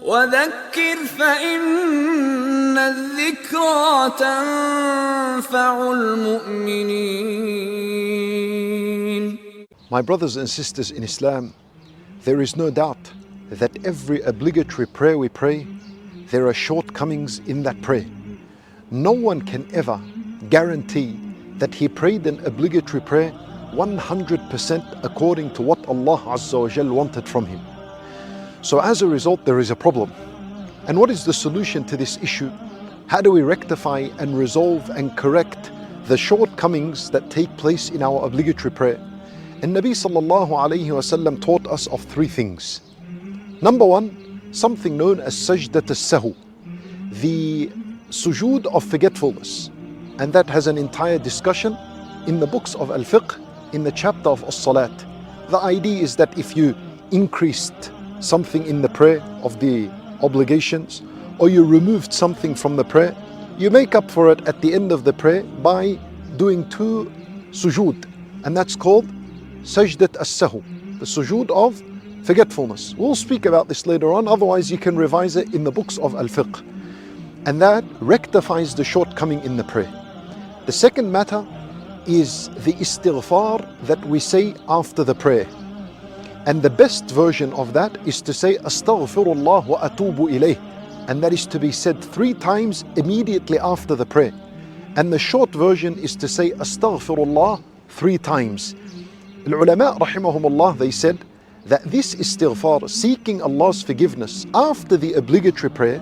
وذكر فإن الذكرى تنفع المؤمنين. My brothers and sisters in Islam, there is no doubt that every obligatory prayer we pray, there are shortcomings in that prayer. No one can ever guarantee that he prayed an obligatory prayer 100% according to what Allah Azza wa Jal wanted from him. So as a result, there is a problem. And what is the solution to this issue? How do we rectify and resolve and correct the shortcomings that take place in our obligatory prayer? And Nabi sallallahu alayhi wa sallam taught us of three things. Number one, something known as sajdat as-sahu, the sujood of forgetfulness. And that has an entire discussion in the books of al-fiqh, in the chapter of as-salat. The idea is that if you increased something in the prayer of the obligations, or you removed something from the prayer, you make up for it at the end of the prayer by doing two sujood, and that's called sajdat as-sahu, the sujood of forgetfulness. We'll speak about this later on, otherwise you can revise it in the books of al-fiqh, and that rectifies the shortcoming in the prayer. The second matter is the istighfar that we say after the prayer. And the best version of that is to say astaghfirullah wa atubu ilayh, and that is to be said 3 times immediately after the prayer. And the short version is to say astaghfirullah 3 times. The ulama rahimahumullah, they said that this istighfar, seeking Allah's forgiveness after the obligatory prayer,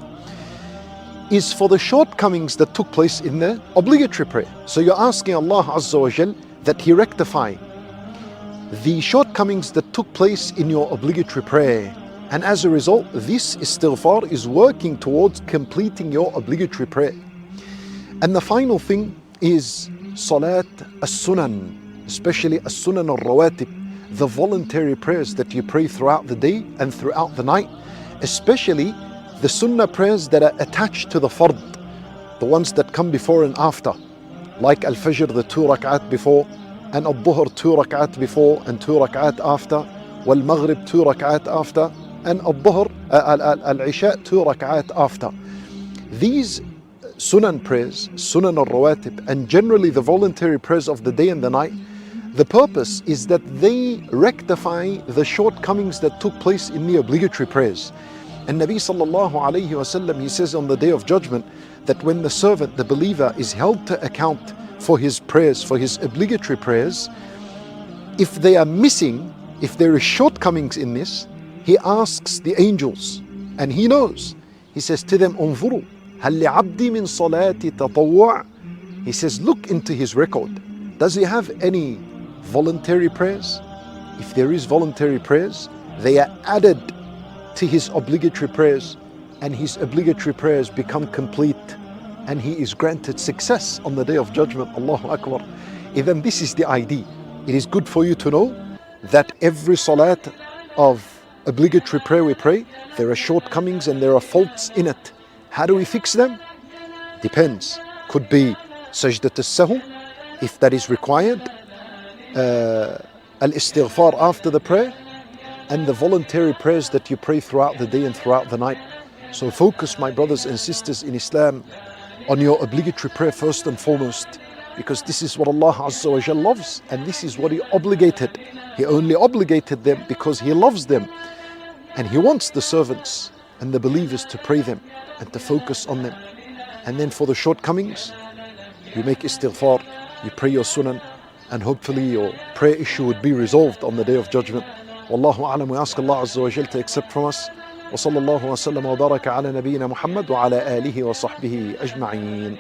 is for the shortcomings that took place in the obligatory prayer. So you're asking Allah Azza wa Jal that He rectify the shortcomings that took place in your obligatory prayer. And as a result, this istighfar is working towards completing your obligatory prayer. And the final thing is salat as-sunan, especially as-sunan al-rawatib, the voluntary prayers that you pray throughout the day and throughout the night, especially the sunnah prayers that are attached to the fard, the ones that come before and after, like al-fajr, the 2 rak'at before, and al-dhuhr 2 rak'at before and 2 rak'at after, wal-maghrib 2 rak'at after, and al-dhuhr, al-isha 2 rak'at after. These sunan prayers, sunan al-rawatib, and generally the voluntary prayers of the day and the night, the purpose is that they rectify the shortcomings that took place in the obligatory prayers. And Nabi sallallahu alayhi wa sallam, he says on the day of judgment that when the servant, the believer, is held to account for his prayers, for his obligatory prayers, if they are missing, if there is shortcomings in this, he asks the angels, and he knows. He says to them, "Unzuru, hal li'abdi min salati tatawwu'?" He says, look into his record. Does he have any voluntary prayers? If there is voluntary prayers, they are added to his obligatory prayers, and his obligatory prayers become complete, and he is granted success on the day of judgment. Allahu Akbar. Even this is the idea. It is good for you to know that every salat of obligatory prayer we pray, there are shortcomings and there are faults in it. How do we fix them? Depends. Could be sajdat as-sahu, if that is required, al-istighfar after the prayer, and the voluntary prayers that you pray throughout the day and throughout the night. So focus, my brothers and sisters in Islam, on your obligatory prayer first and foremost, because this is what Allah Azza wa Jal loves, and this is what He obligated. He only obligated them because He loves them, and He wants the servants and the believers to pray them and to focus on them. And then for the shortcomings, you make istighfar, you pray your sunan, and hopefully your prayer issue would be resolved on the day of judgment. Wallahu a'lam. We ask Allah Azza wa Jal to accept from us. Wa sallallahu wa sallam wa baraka ala nabiyyina Muhammad wa ala alihi wa sahbihi ajma'een.